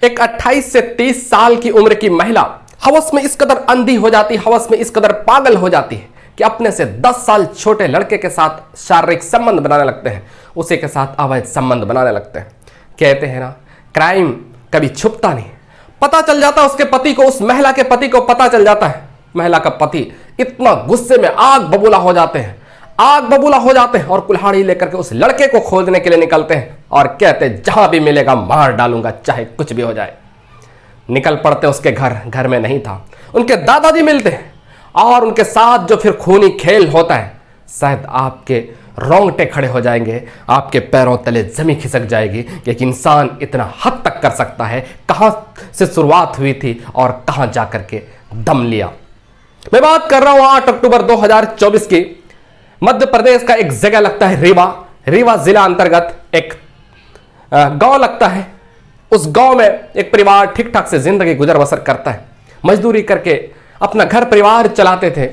एक 28 से 30 साल की उम्र की महिला हवस में इस कदर अंधी हो जाती, हवस में इस कदर पागल हो जाती है कि अपने से 10 साल छोटे लड़के के साथ शारीरिक संबंध बनाने लगते हैं, उसी के साथ अवैध संबंध बनाने लगते हैं। कहते हैं ना, क्राइम कभी छुपता नहीं, पता चल जाता उसके पति को, उस महिला के पति को पता चल जाता है। महिला का पति इतना गुस्से में आग बबूला हो जाते हैं, आग बबूला हो जाते हैं और कुल्हाड़ी लेकर के उस लड़के को खोजने के लिए निकलते हैं और कहते हैं जहां भी मिलेगा मार डालूंगा, चाहे कुछ भी हो जाए। निकल पड़ते उसके घर में नहीं था, उनके दादाजी मिलते हैं और उनके साथ जो फिर खूनी खेल होता है, शायद आपके रोंगटे खड़े हो जाएंगे, आपके पैरों तले जमीन खिसक जाएगी कि एक इंसान इतना हद तक कर सकता है, कहां से शुरुआत हुई थी और कहां जाकर के दम लिया। मैं बात कर रहा हूं 8 अक्टूबर 2024 की। मध्य प्रदेश का एक जगह लगता है रीवा जिला अंतर्गत एक गांव लगता है। उस गांव में एक परिवार ठीक ठाक से जिंदगी गुजर बसर करता है, मजदूरी करके अपना घर परिवार चलाते थे।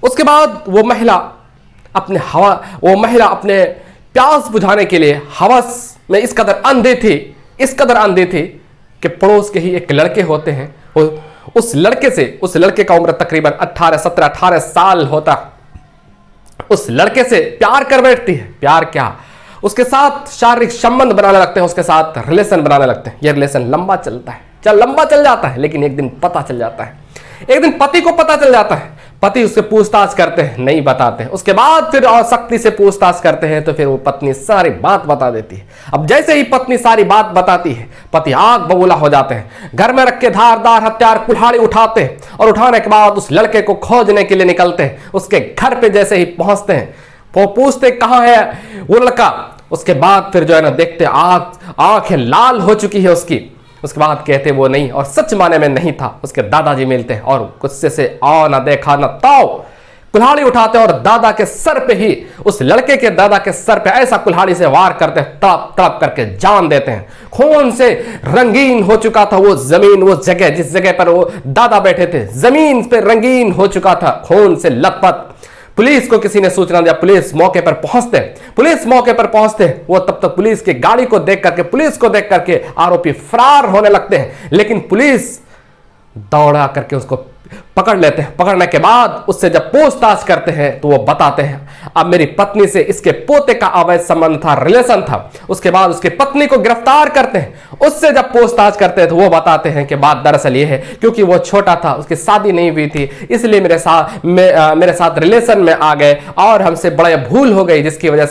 उसके बाद वो महिला अपने प्यास बुझाने के लिए हवस में इस कदर अंधी थी कि पड़ोस के ही एक लड़के होते हैं, उस लड़के का उम्र तकरीबन 18 साल होता, उस लड़के से प्यार कर बैठती है। प्यार क्या, उसके साथ शारीरिक संबंध बनाने लगते हैं, उसके साथ रिलेशन बनाने लगते हैं। यह रिलेशन लंबा चल जाता है, लेकिन एक दिन पता चल जाता है, एक दिन पति को पता चल जाता है। पति उससे पूछताछ करते हैं, नहीं बताते हैं। उसके बाद फिर और सख्ती से पूछताछ करते हैं तो फिर वो पत्नी सारी बात बता देती है। अब जैसे ही पत्नी सारी बात बताती है, पति आग बबूला हो जाते हैं, घर में रख के धारदार हथियार कुल्हाड़ी उठाते हैं और उठाने के बाद उस लड़के को खोजने के लिए निकलते हैं। उसके घर पे जैसे ही पहुंचते हैं, वो पूछते कहां है वो लड़का। उसके बाद फिर जो है ना, देखते आंखें लाल हो चुकी है उसकी। उसके बाद कहते वो नहीं, और सच माने में नहीं था। उसके दादाजी मिलते हैं और गुस्से से आओ ना देखा ना ताओ कुल्हाड़ी उठाते हैं और दादा के सर पे ही, उस लड़के के दादा के सर पे ऐसा कुल्हाड़ी से वार करते हैं, तड़प तड़प करके जान देते हैं। खून से रंगीन हो चुका था वो जमीन, वो जगह जिस जगह पर वो दादा बैठे थे, जमीन पे रंगीन हो चुका था, खून से लथपथ। पुलिस को किसी ने सूचना दिया, पुलिस मौके पर पहुंचते वो तब तक पुलिस की गाड़ी को देख करके आरोपी फरार होने लगते हैं। लेकिन पुलिस दौड़ा करके उसको पकड़ लेते हैं। पकड़ने के बाद उससे जब पूछताछ करते हैं तो वो बताते हैं, अब मेरी पत्नी से इसके पोते का अवैध संबंध था, रिलेशन था। उसके बाद उसकी पत्नी को गिरफ्तार करते हैं। उससे जब पूछताछ करते हैं तो वो बताते हैं कि बात दरअसल ये है, क्योंकि वो छोटा था, उसकी शादी नहीं हुई थी, इसलिए मेरे साथ रिलेशन में आ गए और हमसे बड़ा भूल हो गई, जिसकी वजह से